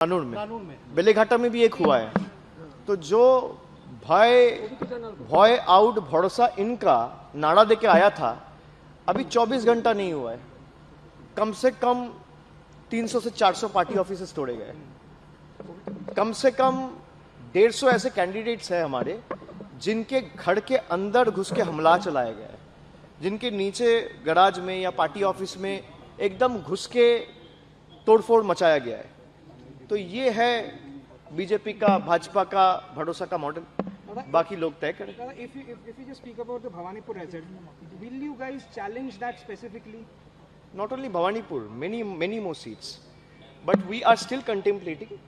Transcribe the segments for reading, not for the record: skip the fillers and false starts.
कानून में बेलेघाटा में भी एक हुआ है। तो जो भय आउट भरोसा इनका नारा देके आया था, अभी 24 घंटा नहीं हुआ है, कम से कम 300 से 400 पार्टी ऑफिसेस तोड़े गए, कम से कम 150 ऐसे कैंडिडेट्स हैं हमारे जिनके घर के अंदर घुस के हमला चलाया गया है, जिनके नीचे गराज में या पार्टी ऑफिस में एकदम घुस के तोड़फोड़ मचाया गया है। तो ये है बीजेपी का, भाजपा का भरोसा का मॉडल, बाकी लोग तय करें। If you just speak about the Bhawanipur asset, will you guys challenge that specifically? Not only Bhawanipur, many more seats, but we are still contemplating.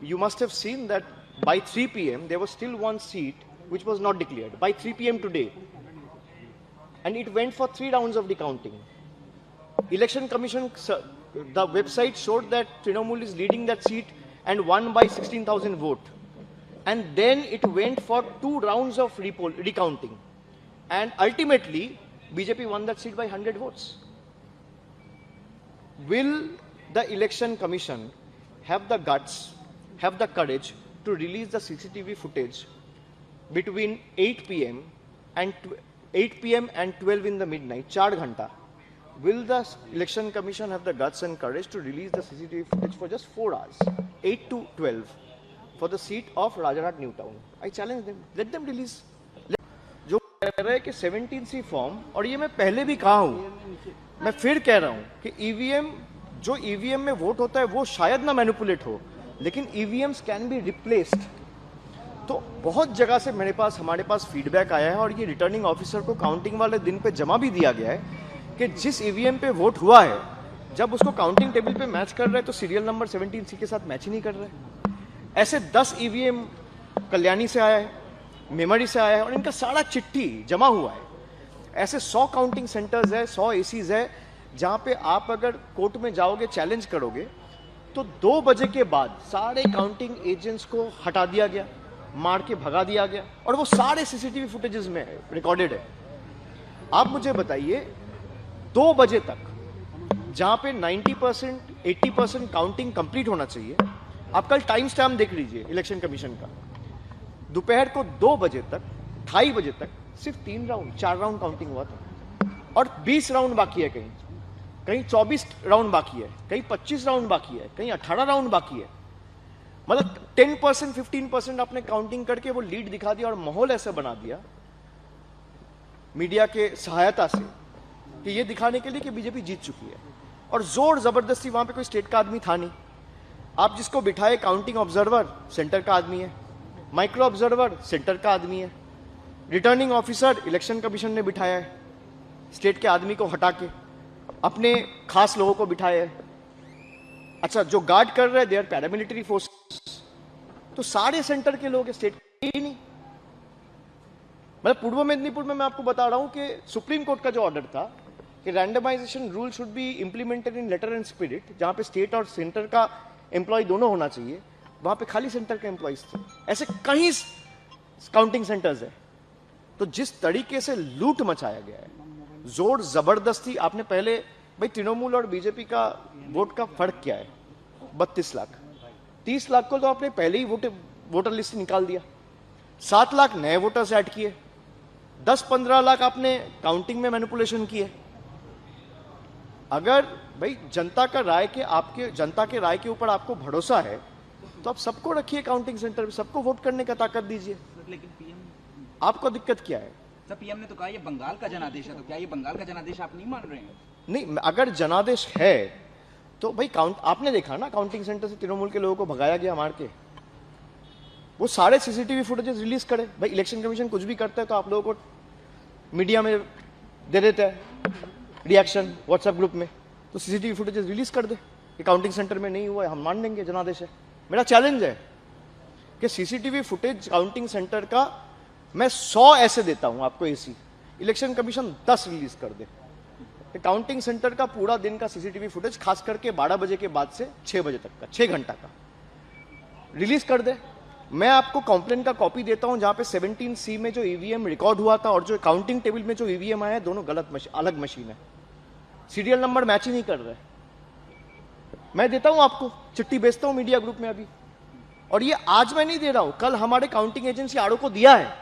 You must have seen that by 3 p.m. there was still one seat which was not declared by 3 p.m. today, and it went for 3 rounds of decounting. Election Commission, the website showed that Trinamool is leading that seat and won by 16,000 votes. And then it went for 2 rounds of recounting. And ultimately, BJP won that seat by 100 votes. Will the Election Commission have the guts, have the courage to release the CCTV footage between 8 p.m. and 12 in the midnight, 4 ghanta? Will the Election Commission have the guts and courage to release the CCTV footage for just 4 hours, 8 to 12, for the seat of Rajarhat New Town? I challenge them. Let them release. जो कह रहे हैं कि 17C form, और ये मैं पहले भी कहा हूँ, मैं फिर कह रहा हूँ कि ईवीएम, जो ईवीएम में वोट होता है वो शायद ना मैनिपुलेट हो, लेकिन ईवीएम्स कैन बी रिप्लेस्ड। तो बहुत जगह से हमारे पास फीडबैक आया है, और ये रिटर्निंग ऑफिसर को काउंटिंग वाले दिन पे जमा भी दिया गया है कि जिस ईवीएम पे वोट हुआ है, जब उसको काउंटिंग टेबल पे मैच कर रहे हैं तो सीरियल नंबर 17C के साथ मैच ही नहीं कर रहे। ऐसे 10 ईवीएम कल्याणी से आया है, मेमोरी से आया है, और इनका सारा चिट्ठी जमा हुआ है। ऐसे 100 काउंटिंग सेंटर्स है, 100 एसीज है, जहां पे आप अगर कोर्ट में जाओगे, चैलेंज करोगे, तो 2 बजे के बाद सारे काउंटिंग एजेंट्स को हटा दिया गया, मार के भगा दिया गया, और वो सारे सीसीटीवी फुटेजेस में रिकॉर्डेड है। आप मुझे बताइए, 2 बजे तक जहां पे 90%, 80% काउंटिंग कंप्लीट होना चाहिए, आप कल टाइम स्टैम्प देख लीजिए इलेक्शन कमीशन का, दोपहर को 2 बजे तक, 2:30 बजे तक सिर्फ 3 राउंड, 4 राउंड काउंटिंग हुआ था, और 20 राउंड बाकी है, कहीं 24 राउंड बाकी है, कहीं 25 राउंड बाकी है, कहीं 18 राउंड बाकी है। मतलब 10%, 15% आपने काउंटिंग करके वो लीड दिखा दिया, और माहौल ऐसा बना दिया मीडिया के सहायता से कि ये दिखाने के लिए कि बीजेपी जीत चुकी है। और जोर जबरदस्ती, वहां पे कोई स्टेट का आदमी था नहीं, आप जिसको बिठाए काउंटिंग ऑब्जर्वर सेंटर का आदमी है, माइक्रो ऑब्जर्वर सेंटर का आदमी है, रिटर्निंग ऑफिसर इलेक्शन कमीशन ने बिठाया है, स्टेट के आदमी को हटा के अपने खास लोगों को बिठाया है। अच्छा, जो गार्ड कर रहे हैं दे आर पैरामिलिट्री फोर्स, तो सारे सेंटर के लोग स्टेट ही नहीं। मतलब पूर्व मेदिनीपुर में मैं आपको बता रहा हूं कि सुप्रीम कोर्ट का जो ऑर्डर था कि randomization rule should be implemented in letter and spirit, जहां पे स्टेट और सेंटर का एम्प्लॉय दोनों होना चाहिए, वहां पे खाली सेंटर के एम्प्लॉयज थे। ऐसे कई काउंटिंग सेंटर्स है। तो जिस तरीके से लूट मचाया गया है, जोर जबरदस्ती, आपने पहले, भाई तृणमूल और बीजेपी का वोट का फर्क क्या है? 32 लाख, 30 लाख को तो आपने पहले ही वोटर लिस्ट निकाल दिया, 7 लाख नए वोटर्स ऐड किए, 10-15 लाख आपने काउंटिंग में मैनिपुलेशन किए। अगर भाई जनता के राय के ऊपर आपको भरोसा है, तो आप सबको रखिए काउंटिंग सेंटर में, सबको वोट करने का ताकत दीजिए। लेकिन पीएम, आपको दिक्कत क्या है? सर पीएम ने तो कहा ये बंगाल का जनादेश है, तो क्या ये बंगाल का जनादेश आप नहीं मान रहे हैं? नहीं, अगर जनादेश है तो भाई आपने देखा ना, काउंटिंग सेंटर से तृणमूल के लोगों को भगाया गया मार के। वो सारे सीसीटीवी फुटेजेस रिलीज करे। भाई इलेक्शन कमीशन कुछ भी करता है तो आप लोगों को मीडिया में दे देता है रिएक्शन व्हाट्सएप ग्रुप में, तो सीसीटीवी फुटेजेस रिलीज कर दे कि काउंटिंग सेंटर में नहीं हुआ है, हम मान लेंगे जनादेश है। मेरा चैलेंज है कि सीसीटीवी फुटेज काउंटिंग सेंटर का मैं 100 ऐसे देता हूं आपको एसी, इलेक्शन कमीशन 10 रिलीज कर दे। काउंटिंग सेंटर का पूरा दिन का सीसीटीवी फुटेज, खास करके 12 बजे के बाद से 6 बजे तक का, 6 घंटा का रिलीज कर दे। मैं आपको कंप्लेंट का कॉपी देता हूं जहां पे 17C में जो ईवीएम रिकॉर्ड हुआ था और जो काउंटिंग टेबल में जो ईवीएम आया है, दोनों अलग मशीन है, सीरियल नंबर मैच ही नहीं कर रहे। मैं देता हूं आपको। चिट्ठी भेजता हूं मीडिया ग्रुप में अभी। और ये आज मैं नहीं दे रहा हूं, कल हमारे काउंटिंग एजेंसी आरओ को दिया है,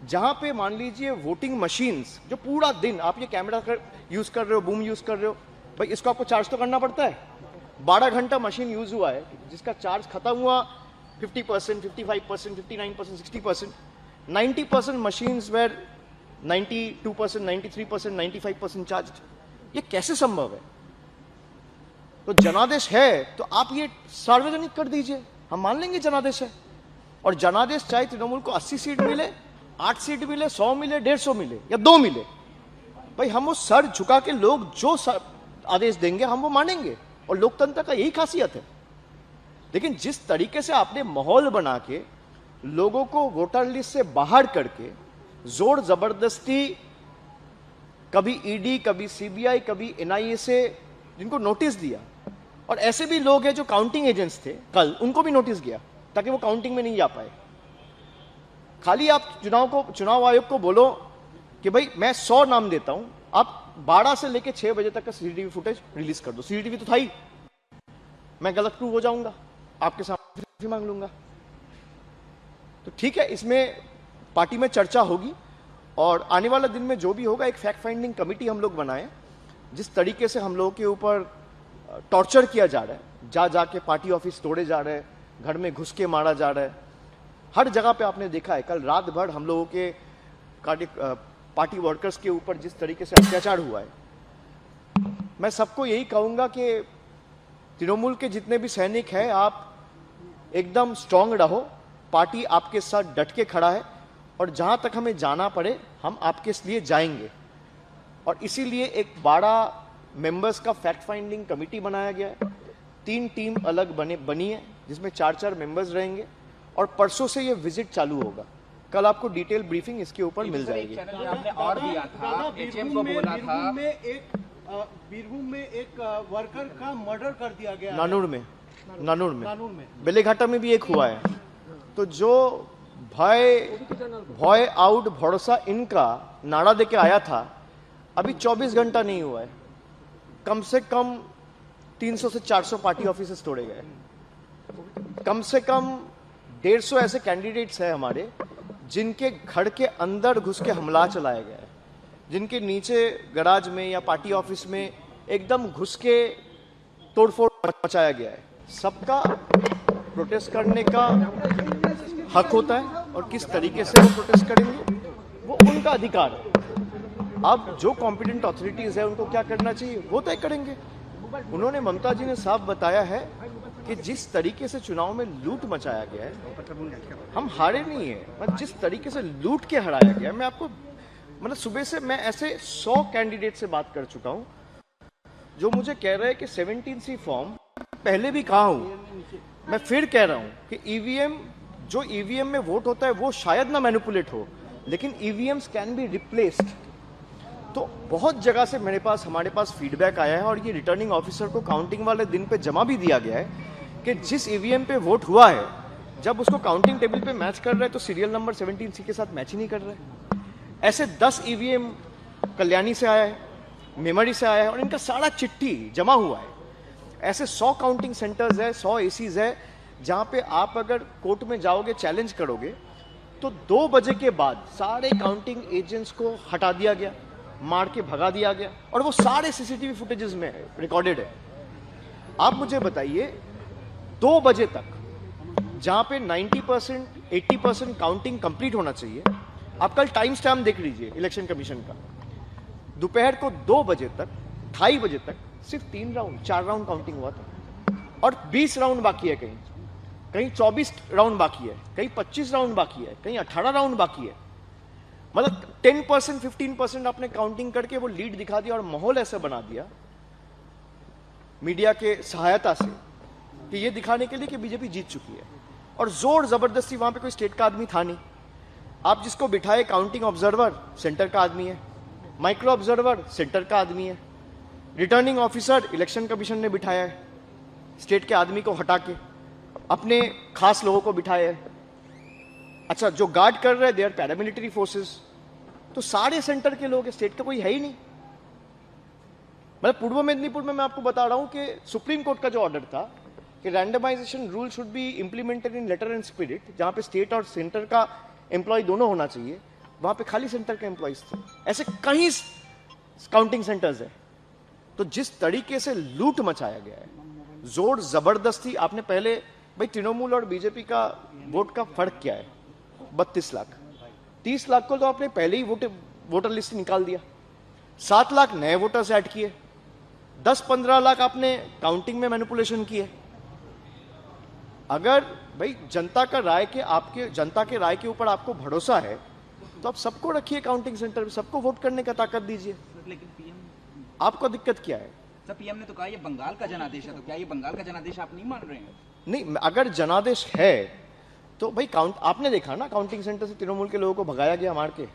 जहां पे मान लीजिए वोटिंग मशीन्स जो पूरा दिन आप ये कैमरा यूज कर रहे हो, बूम यूज कर रहे हो, भाई इसको आपको चार्ज तो करना पड़ता है। 12 घंटा मशीन यूज हुआ है, जिसका चार्ज खत्म हुआ 50%, 55%, 59%, 60%, 90% मशीन्स वेर 92%, 93%, 95% चार्ज। ये कैसे संभव है? तो जनादेश है तो आप ये सार्वजनिक कर दीजिए, हम मान लेंगे जनादेश है। और जनादेश चाहे तृणमूल को 80 सीट मिले, 8 सीट मिले, 100 मिले, 150 मिले या 2 मिले, भाई हम वो सर झुका के लोग जो आदेश देंगे हम वो मानेंगे, और लोकतंत्र का यही खासियत है। लेकिन जिस तरीके से आपने माहौल बना के लोगों को वोटर लिस्ट से बाहर करके जोर जबरदस्ती, कभी ईडी, कभी सीबीआई, कभी एनआईए से जिनको नोटिस दिया, और ऐसे भी लोग हैं जो काउंटिंग एजेंट्स थे कल, उनको भी नोटिस गया ताकि वो काउंटिंग में नहीं जा पाए। खाली आप चुनाव आयोग को बोलो कि भाई मैं 100 नाम देता हूं, आप 12 से लेकर 6 बजे तक का सीसीटीवी फुटेज रिलीज कर दो। सीसीटीवी तो था ही, मैं गलत प्रूव हो जाऊंगा, आपके सामने माफी मांग लूंगा। तो ठीक है, इसमें पार्टी में चर्चा होगी, और आने वाले दिन में जो भी होगा एक फैक्ट फाइंडिंग कमेटी हम लोग बनाए। जिस तरीके से हम लोगों के ऊपर टॉर्चर किया जा रहा है, जा जाके पार्टी ऑफिस तोड़े जा रहे हैं, घर में घुस के मारा जा रहा है, हर जगह पे आपने देखा है। कल रात भर हम लोगों के पार्टी वर्कर्स के ऊपर जिस तरीके से अत्याचार हुआ है, मैं सबको यही कहूंगा कि तृणमूल के जितने भी सैनिक हैं, आप एकदम स्ट्रांग रहो, पार्टी आपके साथ डट के खड़ा है, और जहां तक हमें जाना पड़े हम आपके लिए जाएंगे। और इसीलिए एक 12 मेंबर्स का फैक्ट फाइंडिंग कमेटी बनाया गया है। 3 टीम अलग बनी है, जिसमें 4-4 मेंबर्स रहेंगे, और परसों से ये विजिट चालू होगा। कल आपको डिटेल ब्रीफिंग इसके ऊपर मिल जाएगी। आपने और दिया था, एचएम को बोला था, बीरभूम में एक वर्कर का मर्डर कर दिया गया, नानूर में बेलेघाटा में भी एक हुआ है। तो जो भय आउट भरोसा इनका नारा देके आया था, अभी 24 घंटा नहीं हुआ है, कम से कम 300 से 400 पार्टी ऑफिसेस तोड़े गए, कम से कम 150 ऐसे कैंडिडेट्स हैं हमारे जिनके घर के अंदर घुस के हमला चलाया गया है, जिनके नीचे गराज में या पार्टी ऑफिस में एकदम घुस के तोड़फोड़ मचाया गया है। सबका प्रोटेस्ट करने का हक होता है, और किस तरीके से वो प्रोटेस्ट करेंगे वो उनका अधिकार है। अब जो कॉम्पिटेंट अथॉरिटीज है उनको क्या करना चाहिए वो तय करेंगे। उन्होंने, ममता जी ने साफ बताया है कि जिस तरीके से चुनाव में लूट मचाया गया है, हम हारे नहीं है, मतलब जिस तरीके से लूट के हराया गया, मैं आपको मतलब सुबह से मैं ऐसे 100 कैंडिडेट से बात कर चुका हूं जो मुझे कह रहे हैं कि 17C फॉर्म पहले भी कहा हूं, मैं फिर कह रहा हूं कि ईवीएम, जो ईवीएम में वोट होता है वो शायद ना मैनिपुलेट हो, लेकिन ईवीएम्स कैन बी रिप्लेस्ड। तो बहुत जगह से हमारे पास फीडबैक आया है, और ये रिटर्निंग ऑफिसर को काउंटिंग वाले दिन पे जमा भी दिया गया है कि जिस ईवीएम पे वोट हुआ है, जब उसको काउंटिंग टेबल पे मैच कर रहे हैं तो सीरियल नंबर 17C के साथ मैच ही नहीं कर रहे। ऐसे 10 ईवीएम कल्याणी से आया है, मेमरी से आया है, और इनका सारा चिट्ठी जमा हुआ है। ऐसे 100 काउंटिंग सेंटर्स है, 100 एसीज है, जहां पे आप अगर कोर्ट में जाओगे, चैलेंज करोगे, तो 2 बजे के बाद सारे काउंटिंग एजेंट्स को हटा दिया गया, मार के भगा दिया गया, और वो सारे सीसीटीवी फुटेजेस में रिकॉर्डेड है। आप मुझे बताइए, 2 बजे तक जहां पे 90%, 80% काउंटिंग कंप्लीट होना चाहिए, आप कल टाइम स्टैम्प देख लीजिए इलेक्शन कमीशन का, दोपहर को 2 बजे तक, 2:30 बजे तक सिर्फ 3 राउंड, 4 राउंड काउंटिंग हुआ था, और 20 राउंड बाकी है, कहीं 24 राउंड बाकी है, कहीं 25 राउंड बाकी है, कहीं 18 राउंड बाकी है। मतलब 10%, 15% आपने काउंटिंग करके वो लीड दिखा दिया, और माहौल ऐसा बना दिया मीडिया के सहायता से कि ये दिखाने के लिए कि बीजेपी जीत चुकी है। और जोर जबरदस्ती, वहां पे कोई स्टेट का आदमी था नहीं, आप जिसको बिठाए काउंटिंग ऑब्जर्वर सेंटर का आदमी है, माइक्रो ऑब्जर्वर सेंटर का आदमी है, रिटर्निंग ऑफिसर इलेक्शन कमीशन ने बिठाया है, स्टेट के आदमी को हटा के अपने खास लोगों को बिठाया है। अच्छा, जो गार्ड कर रहे हैं दे आर पैरामिलिट्री फोर्सेस, तो सारे सेंटर के लोग, स्टेट का कोई है ही नहीं। मतलब पूर्व मेदिनीपुर में मैं आपको बता रहा हूं कि सुप्रीम कोर्ट का जो ऑर्डर था कि कि randomization rule should be implemented in letter and spirit, जहां पे स्टेट और सेंटर का एम्प्लॉय दोनों होना चाहिए, वहां पे खाली सेंटर के एम्प्लॉयज थे। ऐसे कई काउंटिंग सेंटर्स है। तो जिस तरीके से लूट मचाया गया है, जोर जबरदस्ती, आपने पहले भाई तृणमूल और बीजेपी का वोट का फर्क क्या है? 32 लाख, 30 लाख को तो आपने पहले ही वोटर लिस्ट से निकाल दिया, 7 लाख नए वोटर्स ऐड किए, 10-15 लाख आपने काउंटिंग में मैनिपुलेशन किए। अगर भाई जनता के राय के ऊपर आपको भरोसा है तो आप सबको रखिए काउंटिंग सेंटर में, सबको वोट करने का ताकत दीजिए। लेकिन पीएम आपको दिक्कत क्या है? सर, पीएम ने तो कहा ये बंगाल का जनादेश है, तो क्या ये बंगाल का जनादेश आप नहीं मान रहे हैं? नहीं, अगर जनादेश है तो भाई आपने देखा ना, काउंटिंग सेंटर से तृणमूल के लोगों को भगाया गया मार के।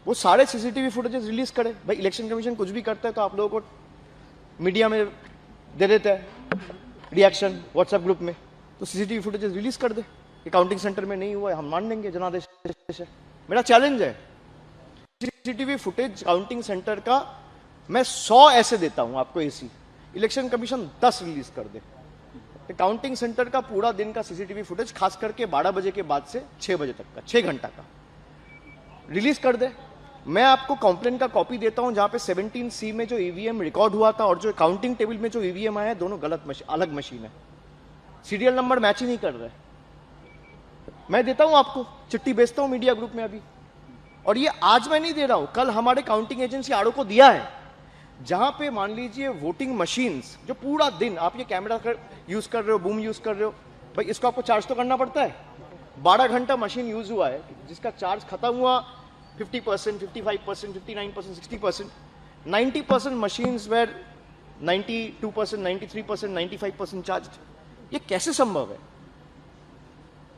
वो सारे सीसीटीवी फुटेजेस रिलीज करे। भाई इलेक्शन कमीशन कुछ भी करता है तो आप लोगों को मीडिया में दे देता है रिएक्शन व्हाट्सएप ग्रुप में, तो सीसीटीवी फुटेजेस रिलीज कर दे कि काउंटिंग सेंटर में नहीं हुआ है, हम मान लेंगे जनादेश है। मेरा चैलेंज है, सीसीटीवी फुटेज काउंटिंग सेंटर का मैं 100 ऐसे देता हूं आपको एसी, इलेक्शन कमीशन 10 रिलीज कर दे। काउंटिंग सेंटर का पूरा दिन का सीसीटीवी फुटेज, खास करके 12 बजे के बाद से 6 बजे तक का 6 घंटा का रिलीज कर दे। मैं आपको कंप्लेंट का कॉपी देता हूं जहां पे 17C में जो ईवीएम रिकॉर्ड हुआ था और जो काउंटिंग टेबल में जो ईवीएम आया है, दोनों अलग मशीन है, सीरियल नंबर मैच ही नहीं कर रहे। मैं देता हूं आपको, चिट्ठी भेजता हूं मीडिया ग्रुप में अभी। और ये आज मैं नहीं दे रहा हूं, कल हमारे काउंटिंग एजेंसी आरओ को दिया है, जहां पे मान लीजिए वोटिंग मशीन्स जो पूरा दिन आप ये कैमरा यूज कर रहे हो, बूम यूज कर रहे हो, भाई इसको आपको चार्ज तो करना पड़ता है। 12 घंटा मशीन यूज हुआ है, जिसका चार्ज खत्म हुआ 50%, 55%, 59%, 60%, 90% मशीन्स वेर 92%, 93%, 95% चार्ज। ये कैसे संभव है?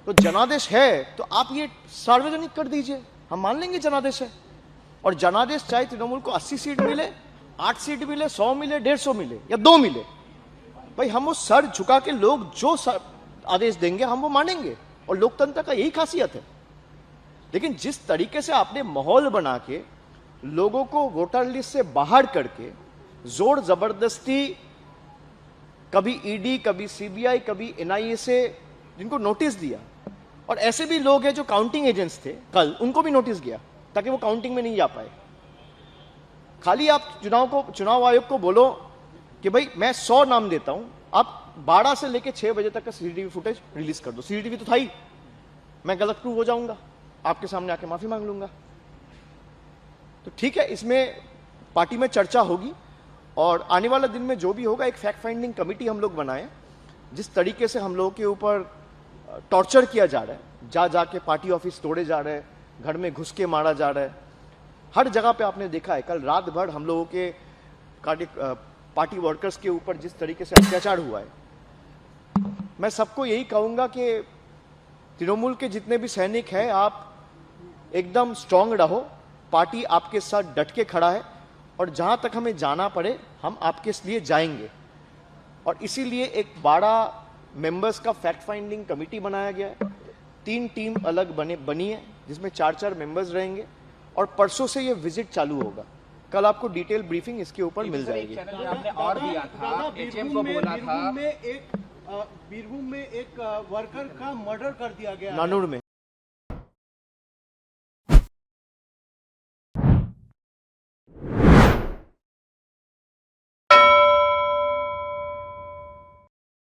तो जनादेश है तो आप ये सार्वजनिक कर दीजिए, हम मान लेंगे जनादेश है। और जनादेश चाहे तृणमूल को 80 सीट मिले, 8 सीट मिले, 100 मिले, 150 मिले या 2 मिले, भाई हम वो सर झुका के लोग जो आदेश देंगे हम वो मानेंगे, और लोकतंत्र का यही खासियत है। लेकिन जिस तरीके से आपने माहौल बना के लोगों को वोटर लिस्ट से बाहर करके जोर जबरदस्ती, कभी ईडी, कभी सीबीआई, कभी एनआईए से जिनको नोटिस दिया, और ऐसे भी लोग हैं जो काउंटिंग एजेंट्स थे कल, उनको भी नोटिस गया ताकि वो काउंटिंग में नहीं जा पाए। खाली आप चुनाव आयोग को बोलो कि भाई मैं 100 नाम देता हूं, आप 12 से लेके 6 बजे तक का सीसीटीवी फुटेज रिलीज कर दो। सीसीटीवी तो था ही, मैं गलत प्रूव हो जाऊंगा, आपके सामने आके माफी मांग लूंगा। तो ठीक है, इसमें पार्टी में चर्चा होगी, और आने वाले दिन में जो भी होगा एक फैक्ट फाइंडिंग कमेटी हम लोग बनाए। जिस तरीके से हम लोगों के ऊपर टॉर्चर किया जा रहा है, जा जाके पार्टी ऑफिस तोड़े जा रहे हैं, घर में घुस के मारा जा रहा है, हर जगह पे आपने देखा है। कल रात भर हम लोगों के पार्टी वर्कर्स के ऊपर जिस तरीके से अत्याचार हुआ है, मैं सबको यही कहूंगा कि तृणमूल के जितने भी सैनिक हैं, आप एकदम स्ट्रांग रहो, पार्टी आपके साथ डट के खड़ा है, और जहां तक हमें जाना पड़े हम आपके लिए जाएंगे। और इसीलिए एक 12 मेंबर्स का फैक्ट फाइंडिंग कमेटी बनाया गया है। 3 टीम अलग बनी है, जिसमें 4-4 मेंबर्स रहेंगे, और परसों से ये विजिट चालू होगा। कल आपको डिटेल ब्रीफिंग इसके ऊपर मिल जाएगी। चैनल में आपने और दिया था, एचएम को बोला था, बीरभूम में एक वर्कर का मर्डर कर दिया गया है। नानूर में